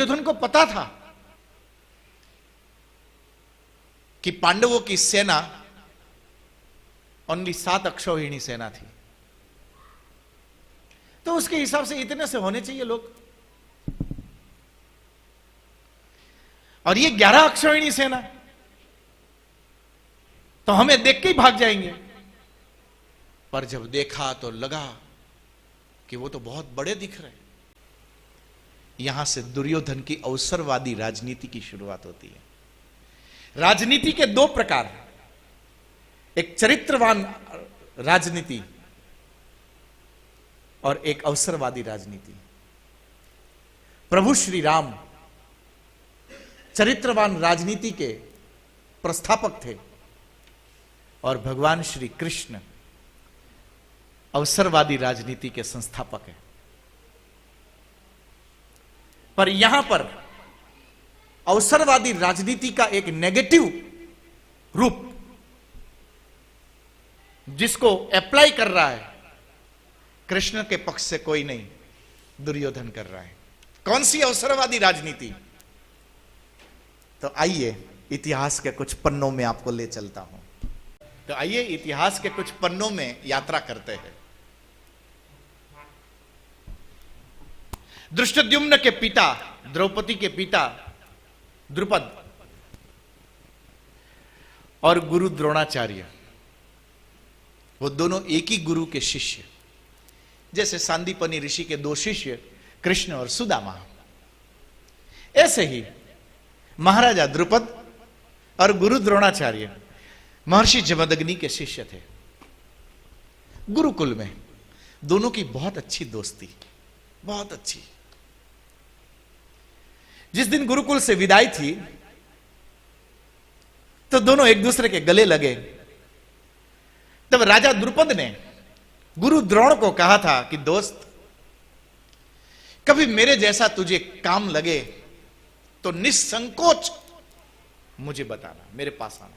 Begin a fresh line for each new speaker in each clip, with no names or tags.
दुर्योधन को पता था कि पांडवों की सेना ओनली 7 अक्षौहिणी सेना थी, तो उसके हिसाब से इतने से होने चाहिए लोग, और ये 11 अक्षौहिणी सेना, तो हमें देख के ही भाग जाएंगे। पर जब देखा तो लगा कि वो तो बहुत बड़े दिख रहे। यहां से दुर्योधन की अवसरवादी राजनीति की शुरुआत होती है। राजनीति के 2 प्रकार, एक चरित्रवान राजनीति और एक अवसरवादी राजनीति। प्रभु श्री राम चरित्रवान राजनीति के प्रस्थापक थे और भगवान श्री कृष्ण अवसरवादी राजनीति के संस्थापक हैं। पर यहां पर अवसरवादी राजनीति का एक नेगेटिव रूप जिसको अप्लाई कर रहा है कृष्ण के पक्ष से कोई नहीं, दुर्योधन कर रहा है। कौन सी अवसरवादी राजनीति? तो आइए इतिहास के कुछ पन्नों में आपको ले चलता हूं। तो आइए इतिहास के कुछ पन्नों में यात्रा करते हैं। धृष्टद्युम्न के पिता, द्रौपदी के पिता द्रुपद और गुरु द्रोणाचार्य, वो दोनों एक ही गुरु के शिष्य। जैसे सांदीपनी ऋषि के 2 शिष्य कृष्ण और सुदामा, ऐसे ही महाराजा द्रुपद और गुरु द्रोणाचार्य महर्षि जमदग्नि के शिष्य थे। गुरुकुल में दोनों की बहुत अच्छी दोस्ती, बहुत अच्छी। जिस दिन गुरुकुल से विदाई थी तो दोनों एक दूसरे के गले लगे। तब राजा द्रुपद ने गुरु द्रोण को कहा था कि दोस्त, कभी मेरे जैसा तुझे काम लगे तो निसंकोच मुझे बताना, मेरे पास आना,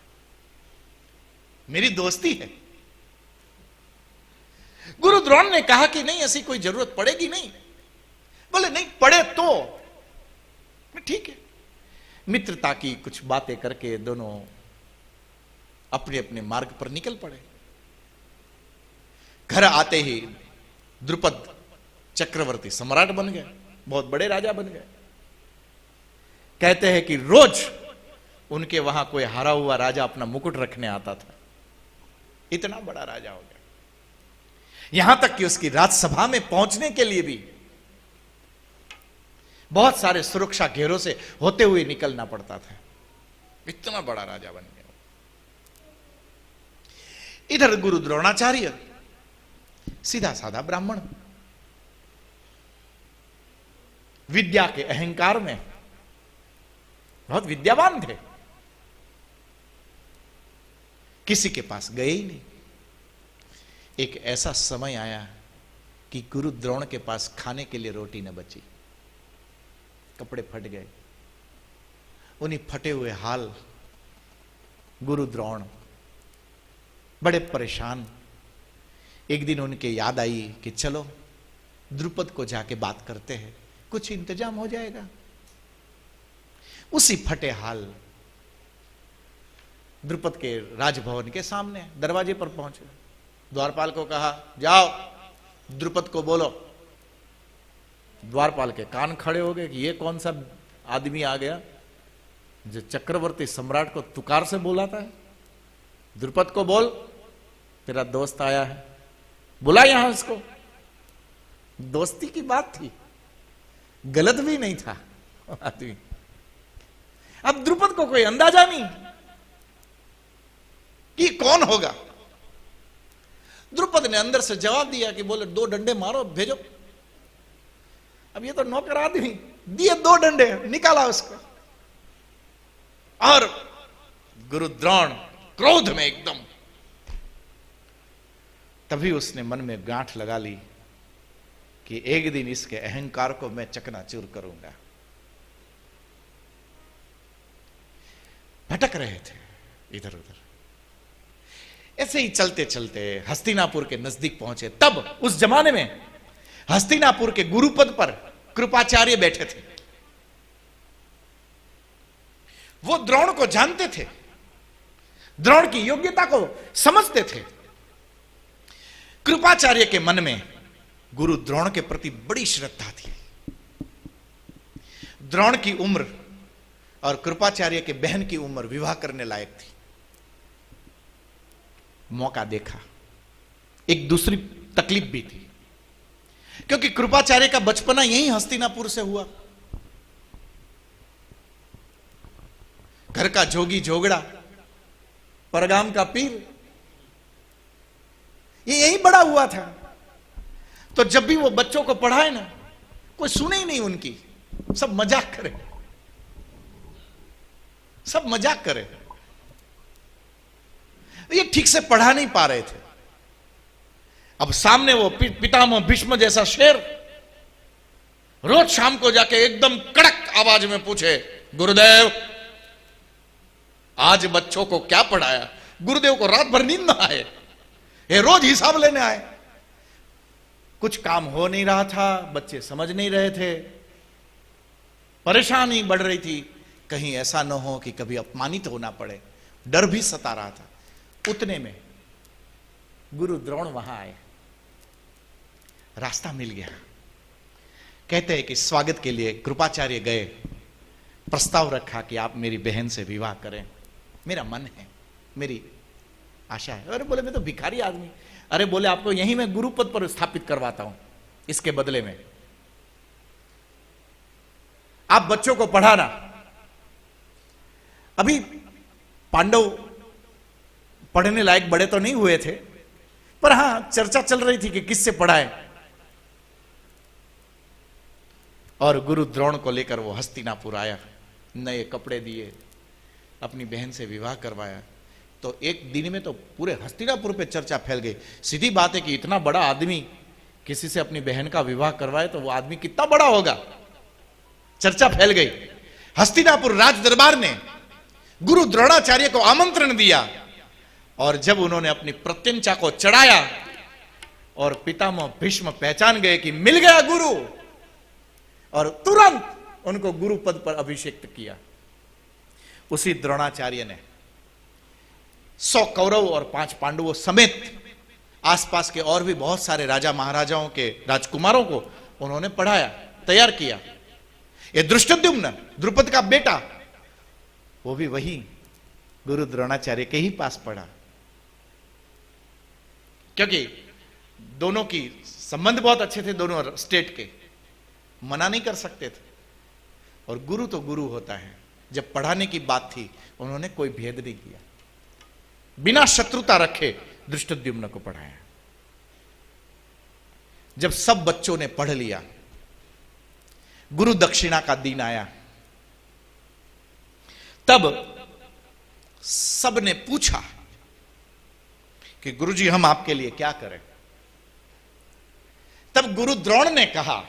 मेरी दोस्ती है। गुरु द्रोण ने कहा कि नहीं, ऐसी कोई जरूरत पड़ेगी नहीं। बोले नहीं पड़े तो ठीक है। मित्रता की कुछ बातें करके दोनों अपने अपने मार्ग पर निकल पड़े। घर आते ही द्रुपद चक्रवर्ती सम्राट बन गए, बहुत बड़े राजा बन गए। कहते हैं कि रोज उनके वहां कोई हारा हुआ राजा अपना मुकुट रखने आता था, इतना बड़ा राजा हो गया। यहां तक कि उसकी राजसभा में पहुंचने के लिए भी बहुत सारे सुरक्षा घेरों से होते हुए निकलना पड़ता था, इतना बड़ा राजा बन गया। इधर गुरु द्रोणाचार्य सीधा साधा ब्राह्मण, विद्या के अहंकार में बहुत विद्यावान थे, किसी के पास गए ही नहीं। एक ऐसा समय आया कि गुरु द्रोण के पास खाने के लिए रोटी न बची, कपड़े फट गए। उन्हीं फटे हुए हाल गुरु द्रोण बड़े परेशान। एक दिन उनके याद आई कि चलो द्रुपद को जाके बात करते हैं, कुछ इंतजाम हो जाएगा। उसी फटे हाल द्रुपद के राजभवन के सामने दरवाजे पर पहुंचे। द्वारपाल को कहा, जाओ द्रुपद को बोलो। द्वारपाल के कान खड़े हो गए कि ये कौन सा आदमी आ गया जो चक्रवर्ती सम्राट को तुकार से बुलाता है। द्रुपद को बोल, तेरा दोस्त आया है, बुला यहां उसको। दोस्ती की बात थी, गलत भी नहीं था आदमी। अब द्रुपद को कोई अंदाजा नहीं कि कौन होगा। द्रुपद ने अंदर से जवाब दिया कि बोले 2 डंडे मारो, भेजो। अब ये तो नौकर आदमी, दिए 2 डंडे, निकाला उसको। और गुरु द्रोण क्रोध में एकदम, तभी उसने मन में गांठ लगा ली कि एक दिन इसके अहंकार को मैं चकनाचूर करूंगा। भटक रहे थे इधर उधर, ऐसे ही चलते चलते हस्तिनापुर के नजदीक पहुंचे। तब उस जमाने में हस्तिनापुर के गुरुपद पर कृपाचार्य बैठे थे। वो द्रोण को जानते थे, द्रोण की योग्यता को समझते थे। कृपाचार्य के मन में गुरु द्रोण के प्रति बड़ी श्रद्धा थी। द्रोण की उम्र और कृपाचार्य के बहन की उम्र विवाह करने लायक थी। मौका देखा। एक दूसरी तकलीफ भी थी, क्योंकि कृपाचार्य का बचपना यहीं हस्तिनापुर से हुआ। घर का जोगी जोगड़ा, परगाम का पीर, ये यहीं बड़ा हुआ था। तो जब भी वो बच्चों को पढ़ाए ना, कोई सुने ही नहीं उनकी, सब मजाक करे, सब मजाक करे। ये ठीक से पढ़ा नहीं पा रहे थे। अब सामने वो पितामह भीष्म जैसा शेर रोज शाम को जाके एकदम कड़क आवाज में पूछे, गुरुदेव आज बच्चों को क्या पढ़ाया? गुरुदेव को रात भर नींद ना आए, ये रोज हिसाब लेने आए। कुछ काम हो नहीं रहा था, बच्चे समझ नहीं रहे थे, परेशानी बढ़ रही थी। कहीं ऐसा न हो कि कभी अपमानित होना पड़े, डर भी सता रहा था। उतने में गुरु द्रोण वहां आए, रास्ता मिल गया। कहते हैं कि स्वागत के लिए कृपाचार्य गए, प्रस्ताव रखा कि आप मेरी बहन से विवाह करें, मेरा मन है, मेरी आशा है। अरे बोले मैं तो भिखारी आदमी। अरे बोले आपको यहीं मैं गुरु पद पर स्थापित करवाता हूं, इसके बदले में आप बच्चों को पढ़ाना। अभी पांडव पढ़ने लायक बड़े तो नहीं हुए थे, पर हां चर्चा चल रही थी कि किससे पढ़ाए। और गुरु द्रोण को लेकर वो हस्तिनापुर आया, नए कपड़े दिए, अपनी बहन से विवाह करवाया। तो एक दिन में तो पूरे हस्तिनापुर पे चर्चा फैल गई। सीधी बात है कि इतना बड़ा आदमी किसी से अपनी बहन का विवाह करवाए तो वो आदमी कितना बड़ा होगा। चर्चा फैल गई। हस्तिनापुर राज दरबार ने गुरु द्रोणाचार्य को आमंत्रण दिया, और जब उन्होंने अपनी प्रत्यंचा को चढ़ाया और पितामह भीष्म पहचान गए कि मिल गया गुरु, और तुरंत उनको गुरु पद पर अभिषेक किया। उसी द्रोणाचार्य ने 100 कौरव और 5 पांडवों समेत आसपास के और भी बहुत सारे राजा महाराजाओं के राजकुमारों को उन्होंने पढ़ाया, तैयार किया। ये धृष्टद्युम्न द्रुपद का बेटा, वो भी वही गुरु द्रोणाचार्य के ही पास पढ़ा, क्योंकि दोनों की संबंध बहुत अच्छे थे, दोनों स्टेट के, मना नहीं कर सकते थे। और गुरु तो गुरु होता है। जब पढ़ाने की बात थी उन्होंने कोई भेद नहीं किया, बिना शत्रुता रखे धृष्टद्युम्न को पढ़ाया। जब सब बच्चों ने पढ़ लिया, गुरु दक्षिणा का दिन आया। तब सब ने पूछा कि गुरुजी हम आपके लिए क्या करें। तब गुरु द्रोण ने कहा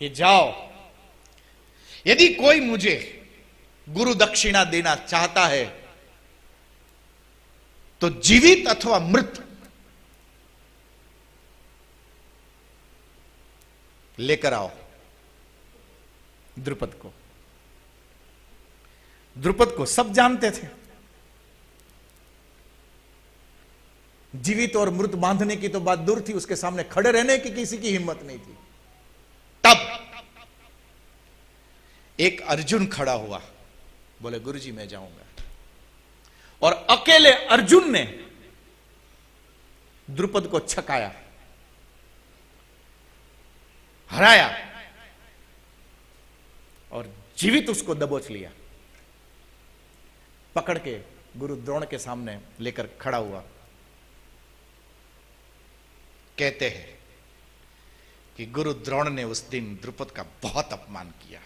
कि जाओ, यदि कोई मुझे गुरु दक्षिणा देना चाहता है तो जीवित अथवा मृत लेकर आओ द्रुपद को। द्रुपद को सब जानते थे, जीवित और मृत बांधने की तो बात दूर थी, उसके सामने खड़े रहने की किसी की हिम्मत नहीं थी। तब एक अर्जुन खड़ा हुआ, बोले गुरुजी मैं जाऊंगा। और अकेले अर्जुन ने द्रुपद को छकाया, हराया और जीवित उसको दबोच लिया। पकड़ के गुरु द्रोण के सामने लेकर खड़ा हुआ। कहते हैं कि गुरु द्रोण ने उस दिन द्रुपद का बहुत अपमान किया,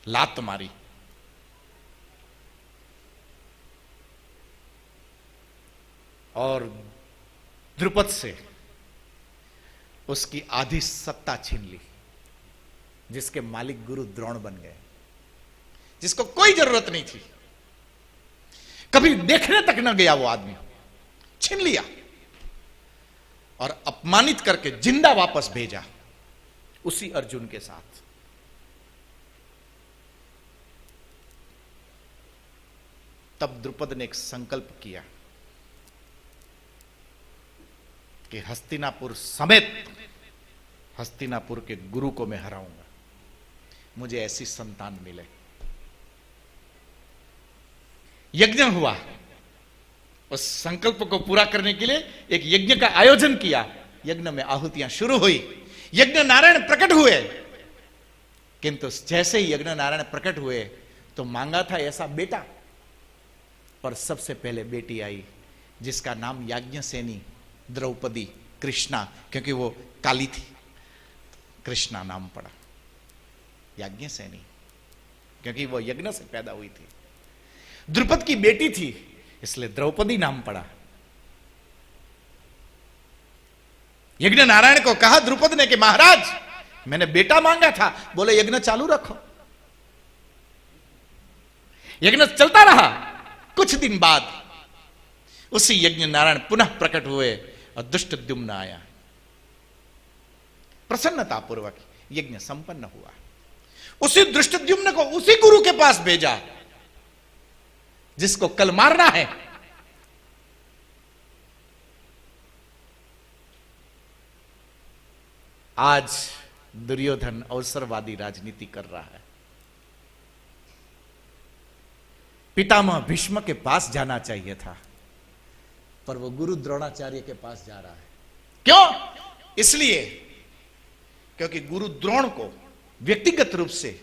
लात मारी। और द्रुपद से उसकी आधी सत्ता छीन ली, जिसके मालिक गुरु द्रोण बन गए, जिसको कोई जरूरत नहीं थी, कभी देखने तक न गया वो आदमी, छीन लिया और अपमानित करके जिंदा वापस भेजा उसी अर्जुन के साथ। तब द्रुपद ने एक संकल्प किया कि हस्तिनापुर समेत हस्तिनापुर के गुरु को मैं हराऊंगा, मुझे ऐसी संतान मिले। यज्ञ हुआ, उस संकल्प को पूरा करने के लिए एक यज्ञ का आयोजन किया। यज्ञ में आहुतियां शुरू हुई, यज्ञ नारायण प्रकट हुए। किंतु जैसे ही यज्ञ नारायण प्रकट हुए तो मांगा था ऐसा बेटा, पर सबसे पहले बेटी आई जिसका नाम याज्ञसेनी, द्रौपदी, कृष्णा, क्योंकि वो काली थी, कृष्णा नाम पड़ा। याज्ञसेनी क्योंकि वो यज्ञ से पैदा हुई थी। द्रुपद की बेटी थी इसलिए द्रौपदी नाम पड़ा। यज्ञ नारायण को कहा द्रुपद ने कि महाराज मैंने बेटा मांगा था। बोले यज्ञ चालू रखो। यज्ञ चलता रहा। कुछ दिन बाद उसी यज्ञ नारायण पुनः प्रकट हुए और दुष्टद्युम्न आया। प्रसन्नता पूर्वक यज्ञ संपन्न हुआ। उसी दुष्टद्युम्न को उसी गुरु के पास भेजा जिसको कल मारना है। आज दुर्योधन अवसरवादी राजनीति कर रहा है। पितामह भीष्म के पास जाना चाहिए था, पर वो गुरु द्रोणाचार्य के पास जा रहा है। क्यों? इसलिए क्योंकि गुरु द्रोण को व्यक्तिगत रूप से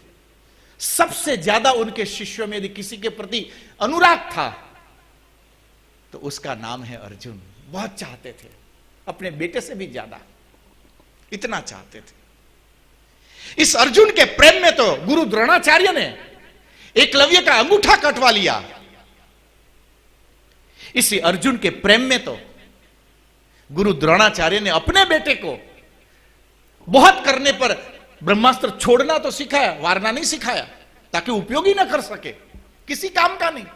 सबसे ज्यादा उनके शिष्यों में यदि किसी के प्रति अनुराग था तो उसका नाम है अर्जुन। बहुत चाहते थे, अपने बेटे से भी ज्यादा, इतना चाहते थे। इस अर्जुन के प्रेम में तो गुरु द्रोणाचार्य ने एकलव्य का अंगूठा कटवा लिया। इसी अर्जुन के प्रेम में तो गुरु द्रोणाचार्य ने अपने बेटे को बहुत करने पर ब्रह्मास्त्र छोड़ना तो सिखाया, वारना नहीं सिखाया, ताकि उपयोगी ना कर सके, किसी काम का नहीं।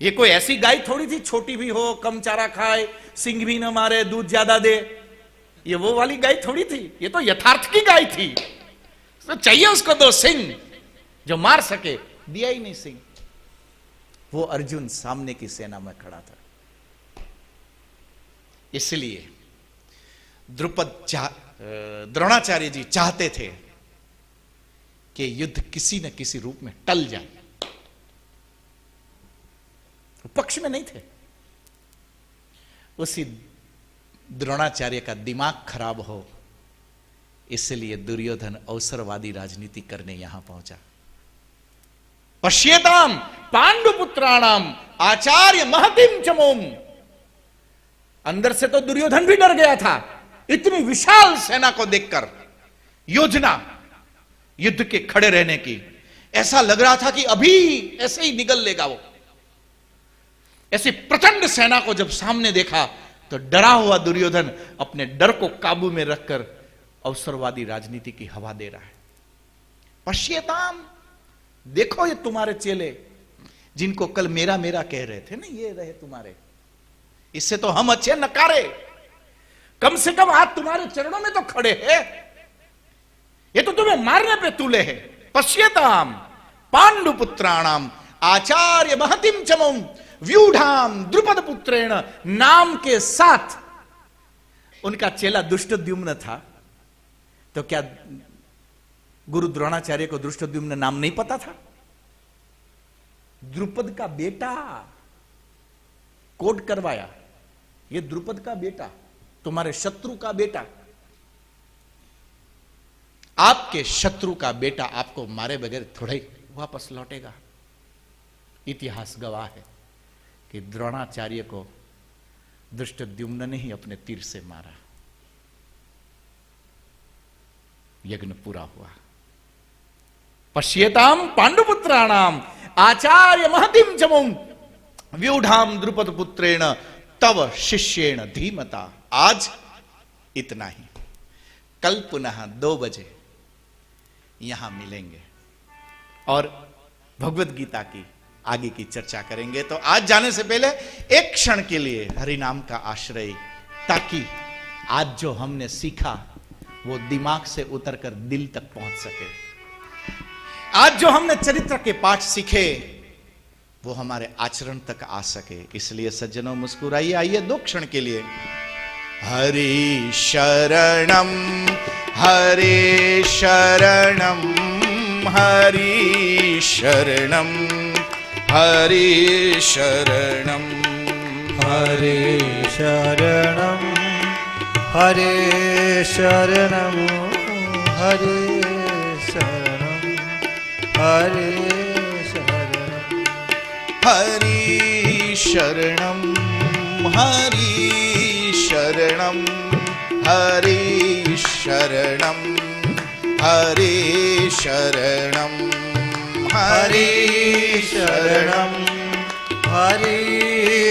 ये कोई ऐसी गाय थोड़ी थी, छोटी भी हो, कम चारा खाए, सिंग भी ना मारे, दूध ज्यादा दे। ये वो वाली गाय थोड़ी थी, ये तो यथार्थ की गाय थी। तो चाहिए उसको दो सिंग जो मार सके, दिया ही नहीं सिंग। वो अर्जुन सामने की सेना में खड़ा था। इसलिए द्रोणाचार्य जी चाहते थे कि युद्ध किसी न किसी रूप में टल जाए। पक्ष में नहीं थे। उसी द्रोणाचार्य का दिमाग खराब हो, इसलिए दुर्योधन अवसरवादी राजनीति करने यहां पहुंचा। पश्येताम पांडुपुत्राणाम आचार्य महतिम चमोम। अंदर से तो दुर्योधन भी डर गया था, इतनी विशाल सेना को देखकर। योजना युद्ध के खड़े रहने की, ऐसा लग रहा था कि अभी ऐसे ही निगल लेगा वो। ऐसी प्रचंड सेना को जब सामने देखा तो डरा हुआ दुर्योधन अपने डर को काबू में रखकर अवसरवादी राजनीति की हवा दे रहा है। पश्येताम, देखो ये तुम्हारे चेले जिनको कल मेरा मेरा कह रहे थे ना, ये रहे तुम्हारे। इससे तो हम अच्छे नकारे, कम से कम आज तुम्हारे चरणों में तो खड़े हैं। ये तो तुम्हें मारने पे तुले हैं। पश्येताम पांडुपुत्राणाम आचार्य महतिम चमम व्यूढ़ाम द्रुपद पुत्रेण। नाम के साथ उनका चेला दुष्टद्युम्न था। तो क्या गुरु द्रोणाचार्य को दुष्टद्युम्न नाम नहीं पता था? द्रुपद का बेटा, कोड करवाया, ये द्रुपद का बेटा, तुम्हारे शत्रु का बेटा। आपके शत्रु का बेटा आपको मारे बगैर थोड़ा ही वापस लौटेगा। इतिहास गवाह है कि द्रोणाचार्य को दुष्टद्युम्न ने ही अपने तीर से मारा। यज्ञ पूरा हुआ। पश्येताम पांडुपुत्राणाम आचार्य महतिम चमुम व्यूढ़ाम द्रुपद पुत्रेण तव शिष्येण धीमता। आज इतना ही। कल पुनः 2 बजे यहां मिलेंगे और भगवत गीता की आगे की चर्चा करेंगे। तो आज जाने से पहले एक क्षण के लिए हरिनाम का आश्रय, ताकि आज जो हमने सीखा वो दिमाग से उतरकर दिल तक पहुंच सके। आज जो हमने चरित्र के पाठ सीखे वो हमारे आचरण तक आ सके, इसलिए सज्जनों मुस्कुराइए। आइए 2 क्षण के लिए। हरि शरणम हरि शरणम हरि शरणम हरि शरणम
हरे शरणं हरे शरणं हरे शरणं हरे शरणं
हरि शरणम हरि शरणम हरि शरणम हरि शरणम हरि शरणम
हरे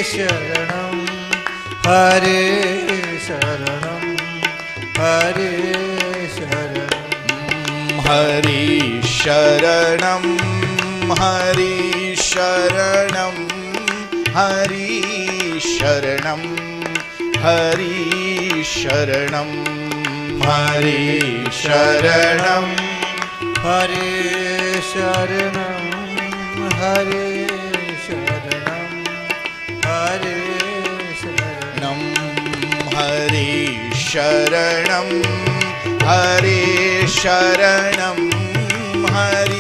शरणं हरे शरणं हरे शरणं
हरि शरणम हरि शरणम हरि शरणम हरि शरणम हरि शरणम
हरे शरणं हरे शरणं हरे शरणं
हरि शरणम हरि शरणम हरि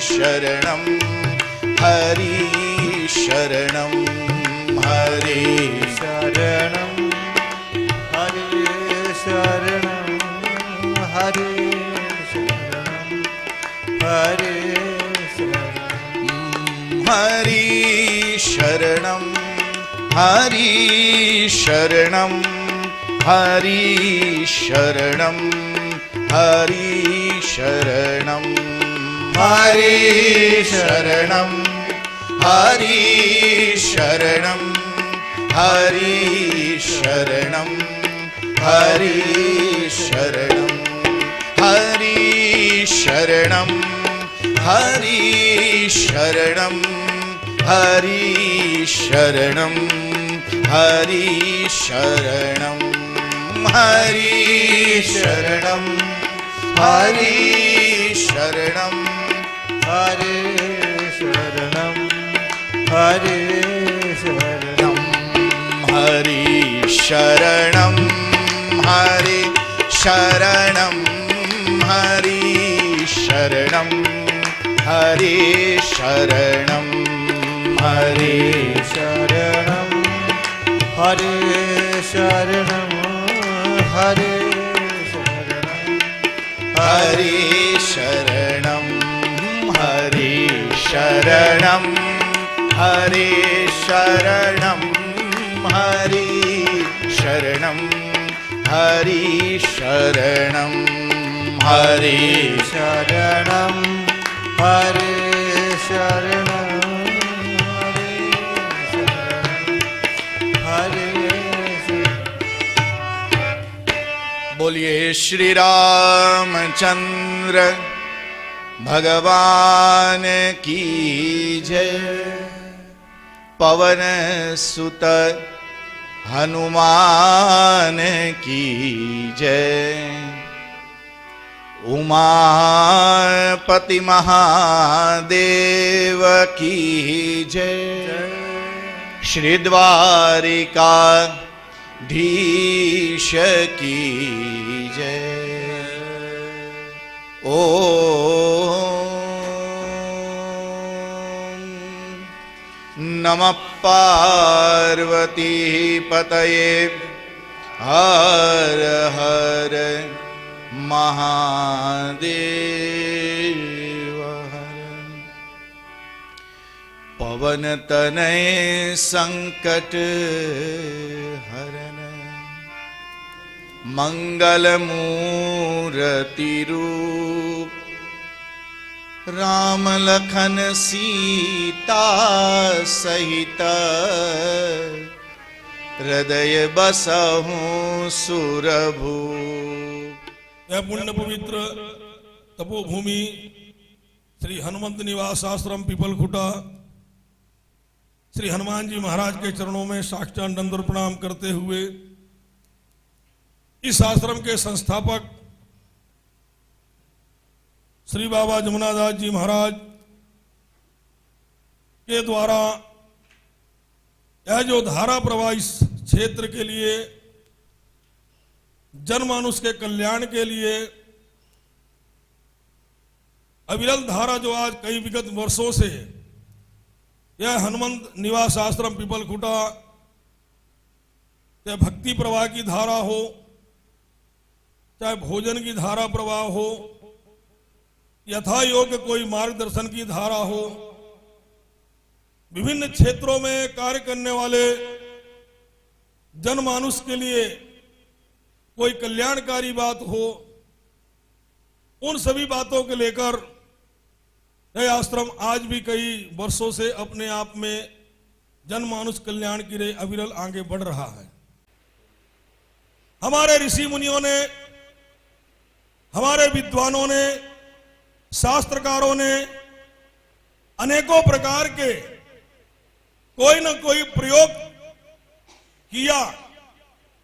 शरणम हरि शरणम हरि
शरणं हरे शरणं हरे शरणं हरे शरणं
हरि शरणम हरि शरणम हरि शरणम हरि शरणम हरि शरणम हरि शरणम हरि शरणम हरि शरणम हरि शरणम हरि शरणम हरि शरणम हरि शरणम हरि शरणम हरि शरणम
हरे शरणं हरे शरणं
हरि शरणम हरि शरणम हरि शरणम हरि शरणम हरि
शरणं हरे शरणं हरे शरणं
हरि शरणम हरि शरणम हरि शरणम हरि शरणम हरि शरणम हरि
शरणं हरे शरणं हरे शरणं
बोलिए श्री रामचंद्र भगवान की जय। पवन सुत हनुमान की जय। उमापति महादेव की जय। श्री द्वारिकाधीश की जय। ओम नमः पार्वती पतये हर हर महादेव हर। पवन तनय संकट हरन मंगल मूर्ति रूप राम लखन सीता सहित हृदय बसहु सुरभूप।
यह पुण्य पवित्र तपोभूमि श्री हनुमंत निवास आश्रम पीपल खुटा श्री हनुमान जी महाराज के चरणों में साष्टांग दंडवत प्रणाम करते हुए इस आश्रम के संस्थापक श्री बाबा जमुनादास जी महाराज के द्वारा यह जो धारा प्रवाह इस क्षेत्र के लिए, जनमानुष के कल्याण के लिए अविरल धारा जो आज कई विगत वर्षों से यह हनुमंत निवास आश्रम पीपल खुटा, चाहे भक्ति प्रवाह की धारा हो, चाहे भोजन की धारा प्रवाह हो, यथा योग्य कोई मार्गदर्शन की धारा हो, विभिन्न क्षेत्रों में कार्य करने वाले जनमानुष के लिए कोई कल्याणकारी बात हो, उन सभी बातों को लेकर यह आश्रम आज भी कई वर्षों से अपने आप में जनमानुष कल्याण के लिए अविरल आगे बढ़ रहा है। हमारे ऋषि मुनियों ने, हमारे विद्वानों ने, शास्त्रकारों ने अनेकों प्रकार के कोई न कोई प्रयोग किया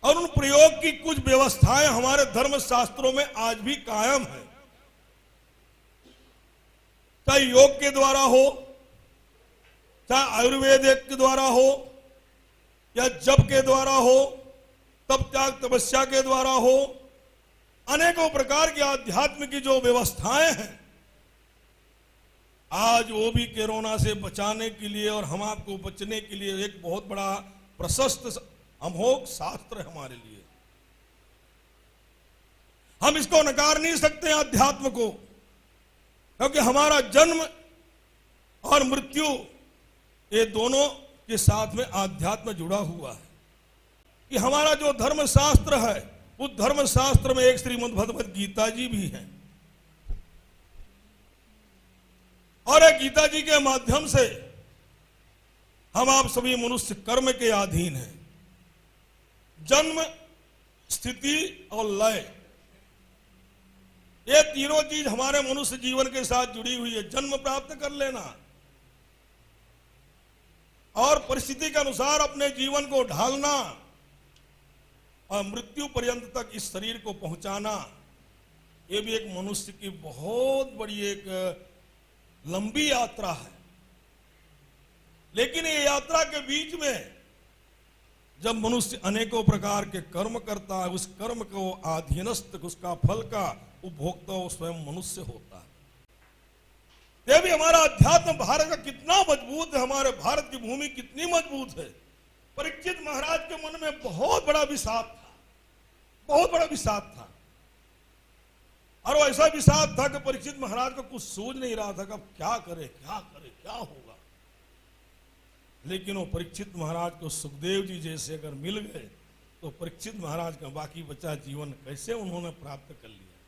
और उन प्रयोग की कुछ व्यवस्थाएं हमारे धर्म शास्त्रों में आज भी कायम है। चाहे योग के द्वारा हो, चाहे आयुर्वेद के द्वारा हो, या जप के द्वारा हो, तप त्याग तपस्या के द्वारा हो, अनेकों प्रकार की आध्यात्म की जो व्यवस्थाएं हैं, आज वो भी कोरोना से बचाने के लिए और हम आपको बचने के लिए एक बहुत बड़ा प्रशस्त अमोघ शास्त्र है हमारे लिए। हम इसको नकार नहीं सकते अध्यात्म को, क्योंकि हमारा जन्म और मृत्यु ये दोनों के साथ में आध्यात्म जुड़ा हुआ है। कि हमारा जो धर्म शास्त्र है, उस धर्म शास्त्र में एक श्रीमद् भगवद गीता जी भी है, और एक गीता जी के माध्यम से हम आप सभी मनुष्य कर्म के अधीन हैं। जन्म, स्थिति और लय, ये तीनों चीज हमारे मनुष्य जीवन के साथ जुड़ी हुई है। जन्म प्राप्त कर लेना और परिस्थिति के अनुसार अपने जीवन को ढालना और मृत्यु पर्यंत तक इस शरीर को पहुंचाना, ये भी एक मनुष्य की बहुत बड़ी एक लंबी यात्रा है। लेकिन ये यात्रा के बीच में जब मनुष्य अनेकों प्रकार के कर्म करता है, उस कर्म को अधीनस्थ, उसका फल का उपभोक्ता स्वयं मनुष्य होता है। ये भी हमारा अध्यात्म भारत का कितना मजबूत है, हमारे भारत की भूमि कितनी मजबूत है। परीक्षित महाराज के मन में बहुत बड़ा विषाद था, बहुत बड़ा विषाद था, और वो ऐसा विषाद था कि परीक्षित महाराज को कुछ सूझ नहीं रहा था कि अब क्या करे, क्या करे, क्या होगा। लेकिन वो परीक्षित महाराज को सुखदेव जी जैसे अगर मिल गए तो परीक्षित महाराज का बाकी बचा जीवन कैसे उन्होंने प्राप्त कर लिया।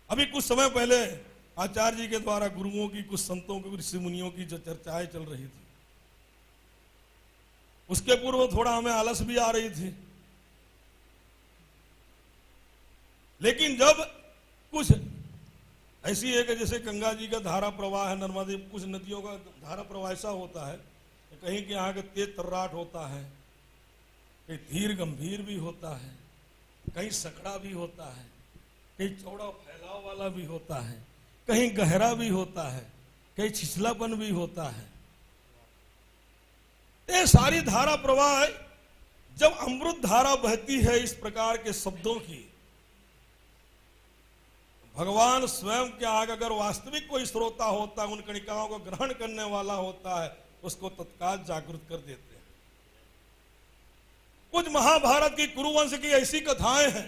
अभी कुछ समय पहले आचार्य जी के द्वारा गुरुओं की, कुछ संतों की, ऋषि मुनियों की जो चर्चाएं चल रही थी, उसके पूर्व थोड़ा हमें आलस भी आ रही थी। लेकिन जब कुछ ऐसी है कि जैसे गंगा जी का धारा प्रवाह है, नर्मदा, कुछ नदियों का धारा प्रवाह ऐसा होता है, कहीं के यहाँ के तेज तर्राट होता है, कहीं धीर गंभीर भी होता है, कहीं सकड़ा भी होता है, कहीं चौड़ा फैलाव वाला भी होता है, कहीं गहरा भी होता है, कहीं छिछलापन भी होता है। ये सारी धारा प्रवाह जब अमृत धारा बहती है इस प्रकार के शब्दों की, भगवान स्वयं के आगे अगर वास्तविक कोई श्रोता होता है, उन कणिकाओं को ग्रहण करने वाला होता है, उसको तत्काल जागृत कर देते हैं। कुछ महाभारत की कुरुवंश की ऐसी कथाएं हैं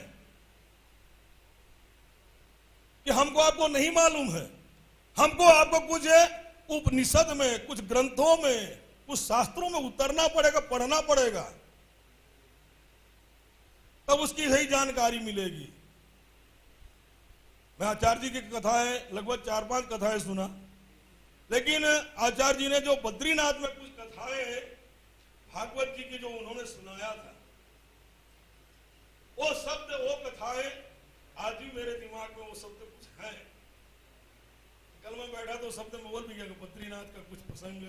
कि हमको आपको नहीं मालूम है। हमको आपको कुछ उपनिषद में, कुछ ग्रंथों में, कुछ शास्त्रों में उतरना पड़ेगा, पढ़ना पड़ेगा, तब उसकी सही जानकारी मिलेगी। मैं आचार्य जी की कथाएं लगभग 4-5 कथाएं सुना, लेकिन आचार्य जी ने जो बद्रीनाथ में कुछ कथाएं भागवत जी की जो उन्होंने सुनाया था, वो शब्द, वो कथाएं आज भी मेरे दिमाग में वो शब्द कुछ हैं। कल मैं बैठा तो शब्द में बोल भी गया कि बद्रीनाथ का कुछ प्रसंग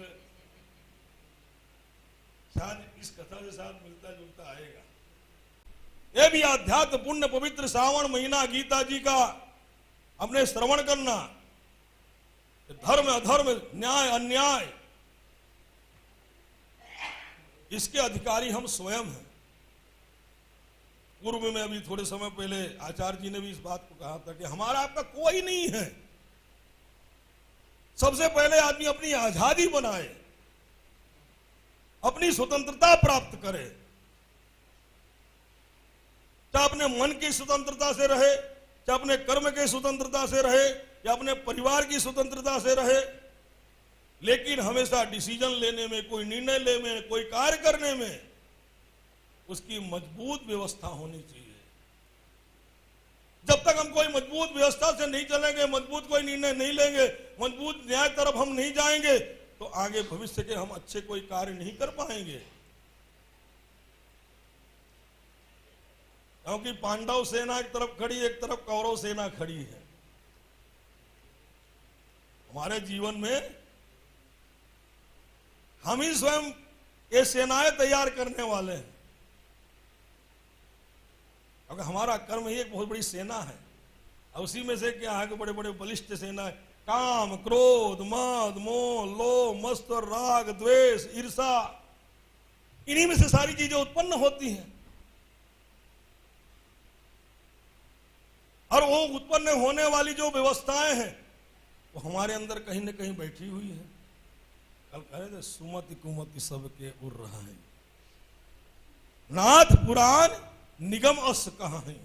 शायद इस कथा के साथ मिलता जुलता आएगा। यह भी आध्यात्म पुण्य पवित्र श्रावण महीना गीता जी का हमने श्रवण करना, धर्म अधर्म न्याय अन्याय इसके अधिकारी हम स्वयं हैं। पूर्व में अभी थोड़े समय पहले आचार्य जी ने भी इस बात को कहा था कि हमारा आपका कोई नहीं है। सबसे पहले आदमी अपनी आजादी बनाए, अपनी स्वतंत्रता प्राप्त करे, चाहे अपने मन की स्वतंत्रता से रहे, चाहे अपने कर्म की स्वतंत्रता से रहे, या अपने परिवार की स्वतंत्रता से रहे, लेकिन हमेशा डिसीजन लेने में, कोई निर्णय लेने में, कोई कार्य करने में उसकी मजबूत व्यवस्था होनी चाहिए। जब तक हम कोई मजबूत व्यवस्था से नहीं चलेंगे, मजबूत कोई निर्णय नहीं लेंगे, मजबूत न्याय तरफ हम नहीं जाएंगे, तो आगे भविष्य के हम अच्छे कोई कार्य नहीं कर पाएंगे। क्योंकि पांडव सेना एक तरफ खड़ी, एक तरफ कौरव सेना खड़ी है। हमारे जीवन में हम ही स्वयं ये सेनाएं तैयार करने वाले हैं, क्योंकि हमारा कर्म ही एक बहुत बड़ी सेना है। और उसी में से क्या है कि बड़े बड़े बलिष्ठ सेना है। काम, क्रोध, मद, मोह, लोभ, मत्सर, राग, द्वेष, ईर्षा, इन्हीं में से सारी चीजें उत्पन्न होती हैं। और वो उत्पन्न होने वाली जो व्यवस्थाएं हैं वो हमारे अंदर कहीं न कहीं बैठी हुई है। कल कह रहे थे सुमति कुमति सबके उड़ रहा है, नाथ पुराण निगम अस कहां है।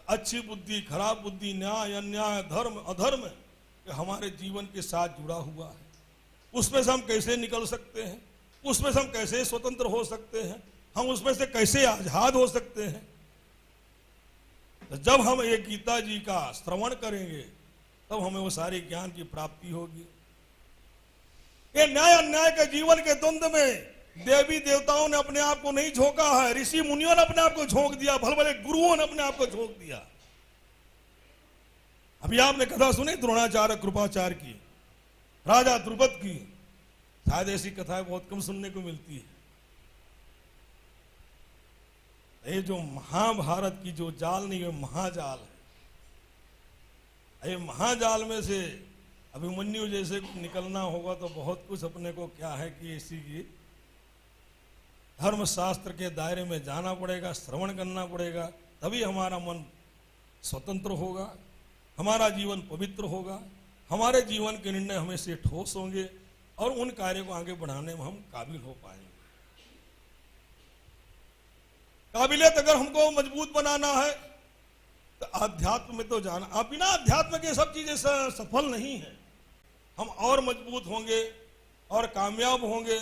अच्छी बुद्धि, खराब बुद्धि, न्याय अन्याय, धर्म अधर्म ये हमारे जीवन के साथ जुड़ा हुआ है। उसमें से हम कैसे निकल सकते हैं, उसमें से हम कैसे स्वतंत्र हो सकते हैं, हम उसमें से कैसे आजाद हो सकते हैं। तो जब हम ये गीता जी का श्रवण करेंगे तब हमें वो सारे ज्ञान की प्राप्ति होगी। ये न्याय अन्याय के जीवन के द्वंद्व में देवी देवताओं ने अपने आप को नहीं झोंका है, ऋषि मुनियों ने अपने आप को झोंक दिया, भले भले गुरुओं ने अपने आप को झोंक दिया। अभी आपने कथा सुनी द्रोणाचार्य कृपाचार्य की, राजा द्रुपद की। शायद ऐसी कथाएं बहुत कम सुनने को मिलती है। ये जो महाभारत की जो जाल नहीं है, महाजाल है। ये महाजाल में से अभिमन्यु जैसे निकलना होगा तो बहुत कुछ अपने को क्या है कि इसी की धर्म शास्त्र के दायरे में जाना पड़ेगा, श्रवण करना पड़ेगा, तभी हमारा मन स्वतंत्र होगा, हमारा जीवन पवित्र होगा, हमारे जीवन के निर्णय हमेशा ठोस होंगे और उन कार्यों को आगे बढ़ाने में हम काबिल हो पाएंगे। काबिलियत अगर हमको मजबूत बनाना है तो अध्यात्म में तो जाना। अब बिना अध्यात्म के सब चीजें सफल नहीं है। हम और मजबूत होंगे और कामयाब होंगे।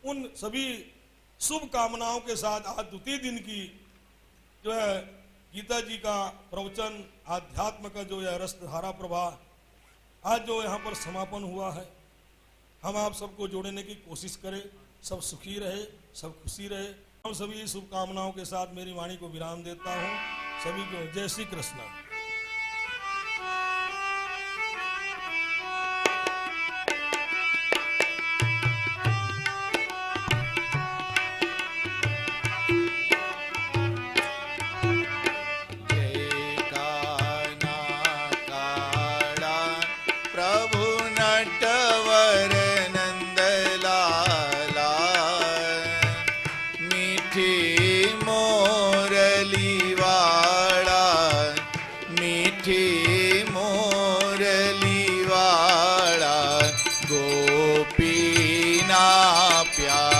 उन सभी शुभ कामनाओं के साथ आज द्वितीय दिन की जो है गीता जी का प्रवचन, आध्यात्म का जो है रसधारा प्रवाह आज जो यहाँ पर समापन हुआ है, हम आप सबको जोड़ने की कोशिश करें। सब सुखी रहे, सब खुशी रहे। हम सभी शुभकामनाओं के साथ मेरी वाणी को विराम देता हूँ। सभी को जय श्री कृष्ण।
गोपीना प्यार।